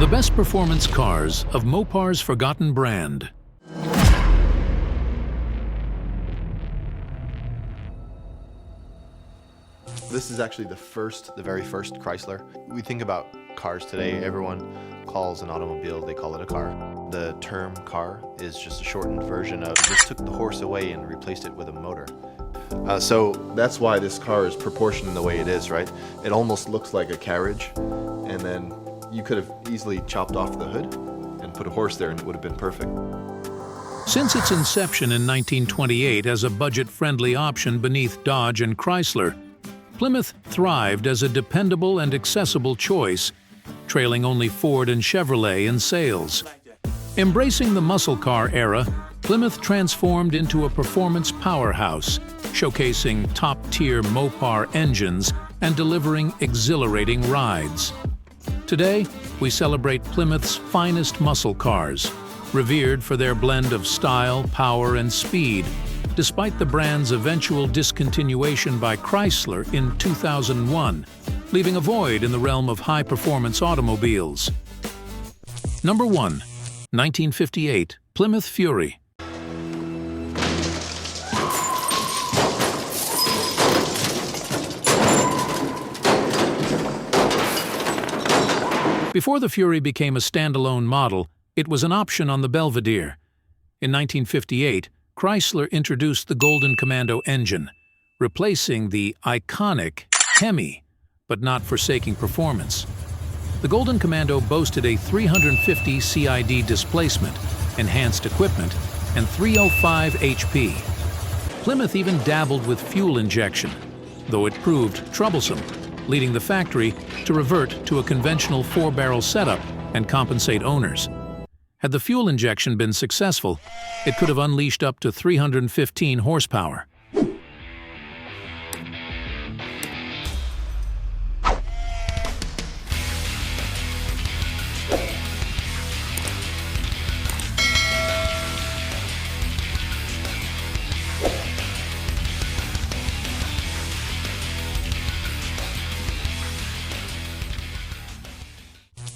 The best performance cars of Mopar'S forgotten brand. This is actually the very first Chrysler. We think about cars today, everyone calls an automobile, they call it a car. The term car is just a shortened version of just took the horse away and replaced it with a motor. So that's why this car is proportioned the way it is, right? It almost looks like a carriage, and then you could have easily chopped off the hood and put a horse there and it would have been perfect. Since its inception in 1928 as a budget-friendly option beneath Dodge and Chrysler, Plymouth thrived as a dependable and accessible choice, trailing only Ford and Chevrolet in sales. Embracing the muscle car era, Plymouth transformed into a performance powerhouse, showcasing top-tier Mopar engines and delivering exhilarating rides. Today, we celebrate Plymouth's finest muscle cars, revered for their blend of style, power, and speed, despite the brand's eventual discontinuation by Chrysler in 2001, leaving a void in the realm of high-performance automobiles. Number 1. 1958 Plymouth Fury. Before the Fury became a standalone model, it was an option on the Belvedere. In 1958, Chrysler introduced the Golden Commando engine, replacing the iconic Hemi, but not forsaking performance. The Golden Commando boasted a 350 CID displacement, enhanced equipment, and 305 HP. Plymouth even dabbled with fuel injection, though it proved troublesome, leading the factory to revert to a conventional 4-barrel setup and compensate owners. Had the fuel injection been successful, it could have unleashed up to 315 horsepower.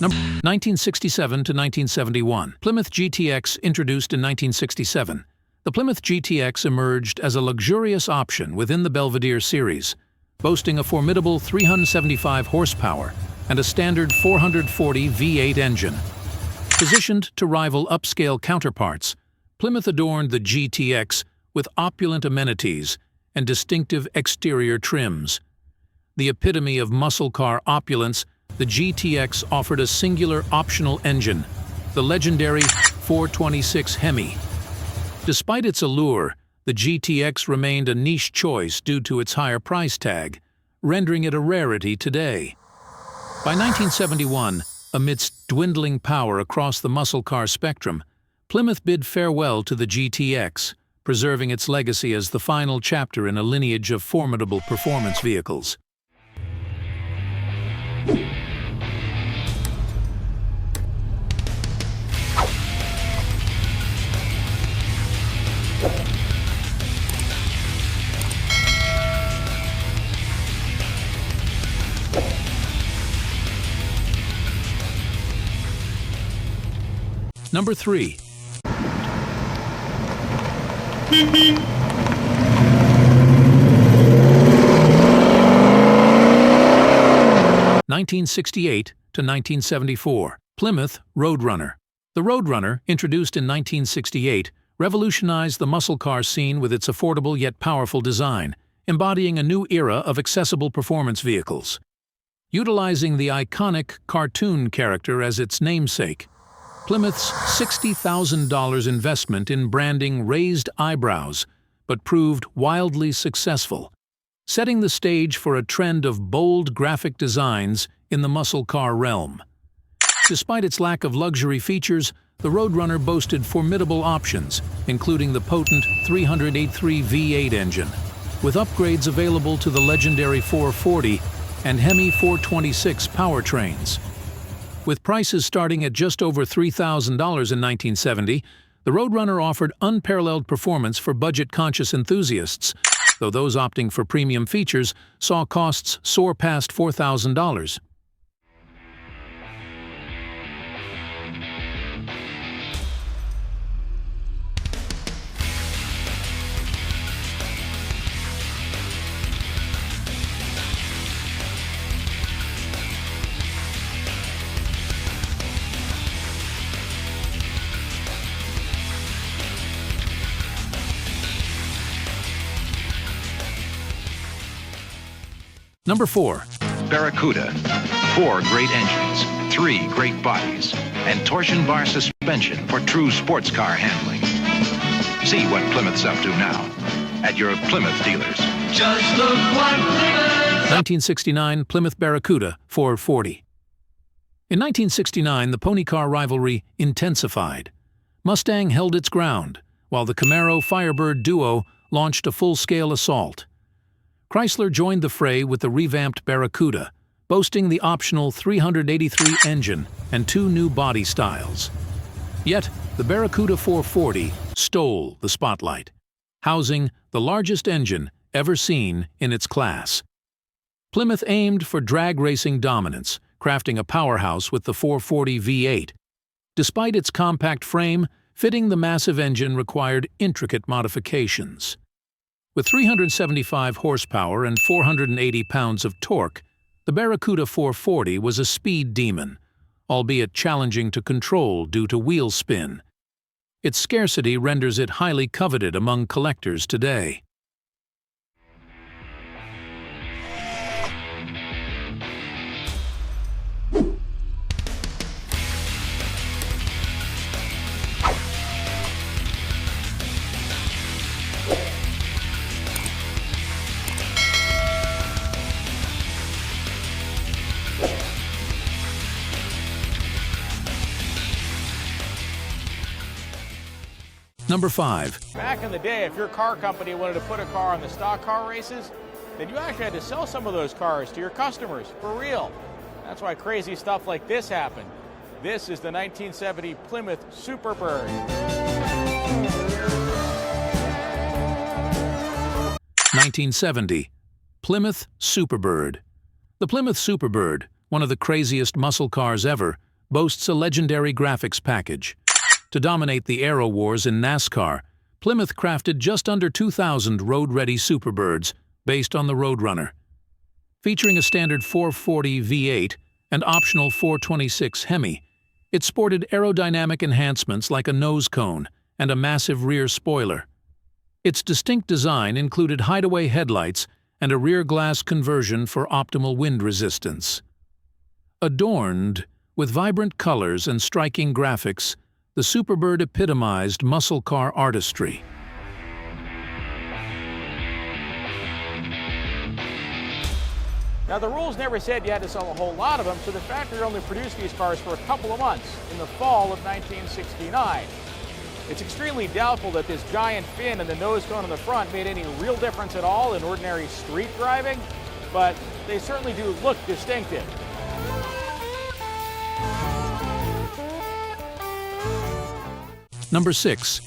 Number 1967 to 1971. Plymouth GTX introduced in 1967. The Plymouth GTX emerged as a luxurious option within the Belvedere series, boasting a formidable 375 horsepower and a standard 440 V8 engine. Positioned to rival upscale counterparts, Plymouth adorned the GTX with opulent amenities and distinctive exterior trims. The epitome of muscle car opulence, the GTX offered a singular optional engine, the legendary 426 Hemi. Despite its allure, the GTX remained a niche choice due to its higher price tag, rendering it a rarity today. By 1971, amidst dwindling power across the muscle car spectrum, Plymouth bid farewell to the GTX, preserving its legacy as the final chapter in a lineage of formidable performance vehicles. Number 3. (1968 to 1974) Plymouth Roadrunner. The Roadrunner, introduced in 1968, revolutionized the muscle car scene with its affordable yet powerful design, embodying a new era of accessible performance vehicles. Utilizing the iconic cartoon character as its namesake, Plymouth's $60,000 investment in branding raised eyebrows, but proved wildly successful, setting the stage for a trend of bold graphic designs in the muscle car realm. Despite its lack of luxury features, the Roadrunner boasted formidable options, including the potent 383 V8 engine, with upgrades available to the legendary 440 and Hemi 426 powertrains. With prices starting at just over $3,000 in 1970, the Roadrunner offered unparalleled performance for budget-conscious enthusiasts, though those opting for premium features saw costs soar past $4,000. Number 4. Barracuda. 4 great engines, 3 great bodies, and torsion bar suspension for true sports car handling. See what Plymouth's up to now at your Plymouth dealers. Just look what Plymouth! 1969 Plymouth Barracuda 440. In 1969, the pony car rivalry intensified. Mustang held its ground, while the Camaro Firebird duo launched a full-scale assault. Chrysler joined the fray with the revamped Barracuda, boasting the optional 383 engine and 2 new body styles. Yet, the Barracuda 440 stole the spotlight, housing the largest engine ever seen in its class. Plymouth aimed for drag racing dominance, crafting a powerhouse with the 440 V8. Despite its compact frame, fitting the massive engine required intricate modifications. With 375 horsepower and 480 pounds of torque, the Barracuda 440 was a speed demon, albeit challenging to control due to wheel spin. Its scarcity renders it highly coveted among collectors today. Number 5. Back in the day, if your car company wanted to put a car on the stock car races, then you actually had to sell some of those cars to your customers, for real. That's why crazy stuff like this happened. This is the 1970 Plymouth Superbird. 1970 Plymouth Superbird. The Plymouth Superbird, one of the craziest muscle cars ever, boasts a legendary graphics package. To dominate the aero wars in NASCAR, Plymouth crafted just under 2,000 road-ready Superbirds based on the Roadrunner. Featuring a standard 440 V8 and optional 426 Hemi, it sported aerodynamic enhancements like a nose cone and a massive rear spoiler. Its distinct design included hideaway headlights and a rear glass conversion for optimal wind resistance. Adorned with vibrant colors and striking graphics, the Superbird epitomized muscle car artistry. Now, the rules never said you had to sell a whole lot of them, so the factory only produced these cars for a couple of months in the fall of 1969. It's extremely doubtful that this giant fin and the nose cone on the front made any real difference at all in ordinary street driving, but they certainly do look distinctive. Number 6.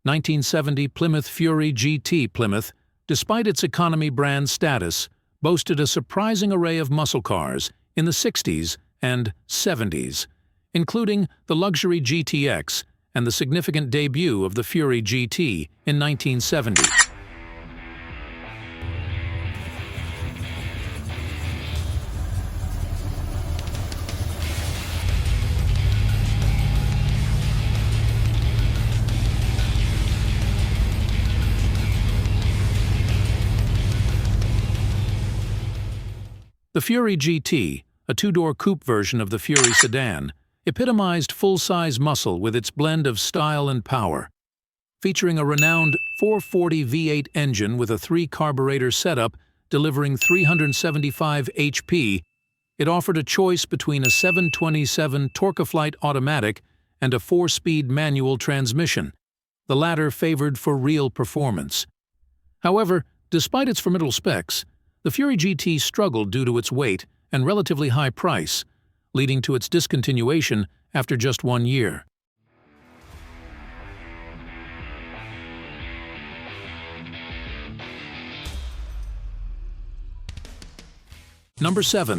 1970 Plymouth Fury GT. Plymouth, despite its economy brand status, boasted a surprising array of muscle cars in the 60s and 70s, including the luxury GTX and the significant debut of the Fury GT in 1970. The Fury GT, a 2-door coupe version of the Fury sedan, epitomized full-size muscle with its blend of style and power. Featuring a renowned 440 V8 engine with a 3-carburetor setup delivering 375 HP, it offered a choice between a 727 Torque-A-Flight automatic and a 4-speed manual transmission, the latter favored for real performance. However, despite its formidable specs, the Fury GT struggled due to its weight and relatively high price, leading to its discontinuation after just 1 year. Number 7.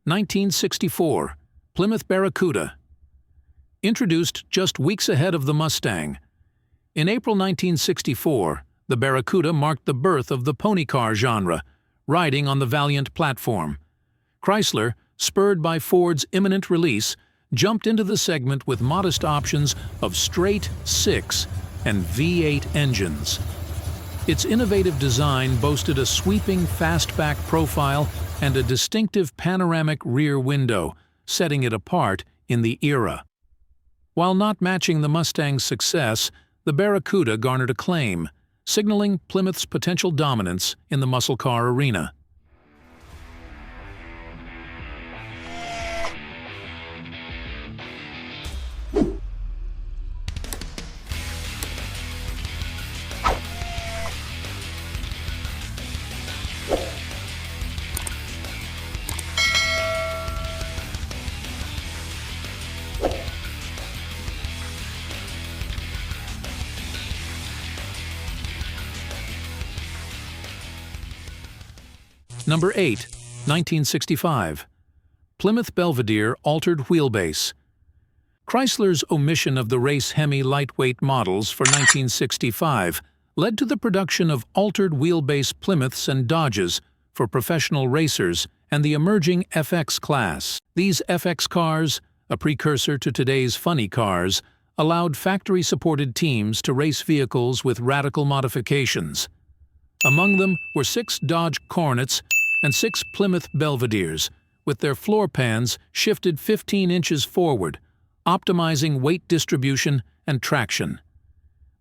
1964 Plymouth Barracuda. Introduced just weeks ahead of the Mustang. In April 1964, the Barracuda marked the birth of the pony car genre, riding on the Valiant platform. Chrysler, spurred by Ford's imminent release, jumped into the segment with modest options of straight 6 and V8 engines. Its innovative design boasted a sweeping fastback profile and a distinctive panoramic rear window, setting it apart in the era. While not matching the Mustang's success, the Barracuda garnered acclaim, signaling Plymouth's potential dominance in the muscle car arena. Number 8, 1965. Plymouth Belvedere Altered Wheelbase. Chrysler's omission of the race Hemi lightweight models for 1965 led to the production of altered wheelbase Plymouths and Dodges for professional racers and the emerging FX class. These FX cars, a precursor to today's funny cars, allowed factory-supported teams to race vehicles with radical modifications. Among them were 6 Dodge Cornets and 6 Plymouth Belvederes, with their floor pans shifted 15 inches forward, optimizing weight distribution and traction.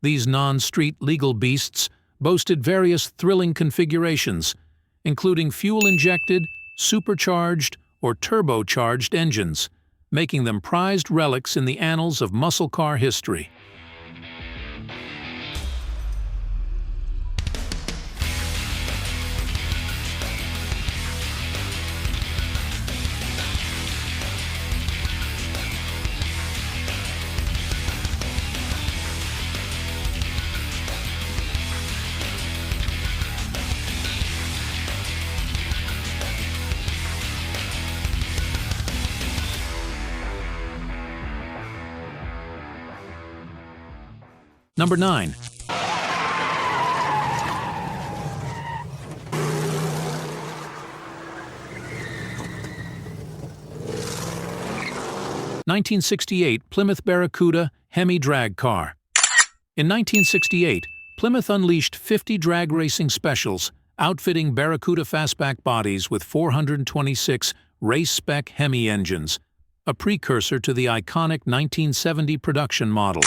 These non-street legal beasts boasted various thrilling configurations, including fuel-injected, supercharged, or turbocharged engines, making them prized relics in the annals of muscle car history. Number 9. (1968) Plymouth Barracuda Hemi drag car. In 1968, Plymouth unleashed 50 drag racing specials, outfitting Barracuda fastback bodies with 426 race-spec Hemi engines, a precursor to the iconic 1970 production model.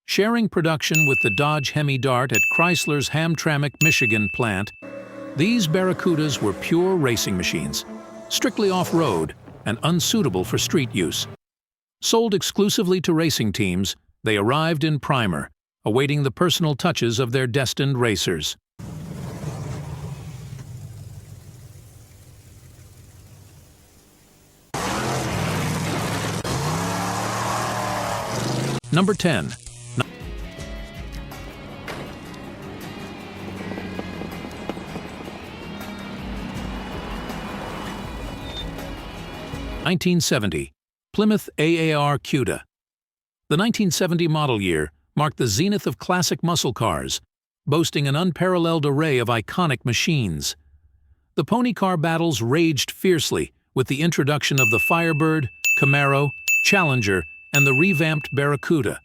Sharing production with the Dodge Hemi Dart at Chrysler's Hamtramck, Michigan plant, these Barracudas were pure racing machines, strictly off-road and unsuitable for street use. Sold exclusively to racing teams, they arrived in primer, awaiting the personal touches of their destined racers. Number 10. 1970, Plymouth AAR Cuda. The 1970 model year marked the zenith of classic muscle cars, boasting an unparalleled array of iconic machines. The pony car battles raged fiercely with the introduction of the Firebird, Camaro, Challenger, and the revamped Barracuda.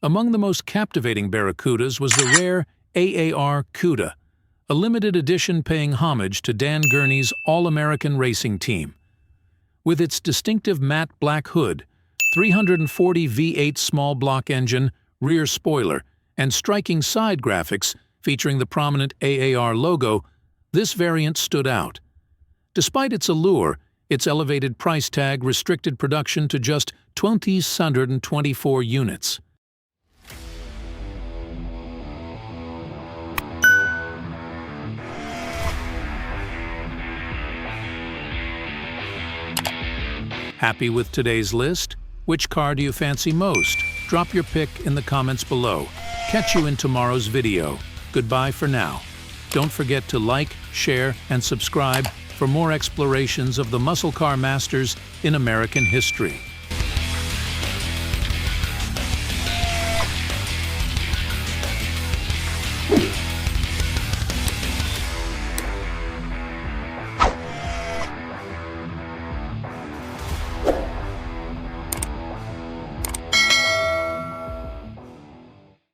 Among the most captivating Barracudas was the rare AAR Cuda, a limited edition paying homage to Dan Gurney's All-American Racing Team. With its distinctive matte black hood, 340 V8 small block engine, rear spoiler, and striking side graphics featuring the prominent AAR logo, this variant stood out. Despite its allure, its elevated price tag restricted production to just 2,624 units. Happy with today's list? Which car do you fancy most? Drop your pick in the comments below. Catch you in tomorrow's video. Goodbye for now. Don't forget to like, share, and subscribe for more explorations of the muscle car masters in American history.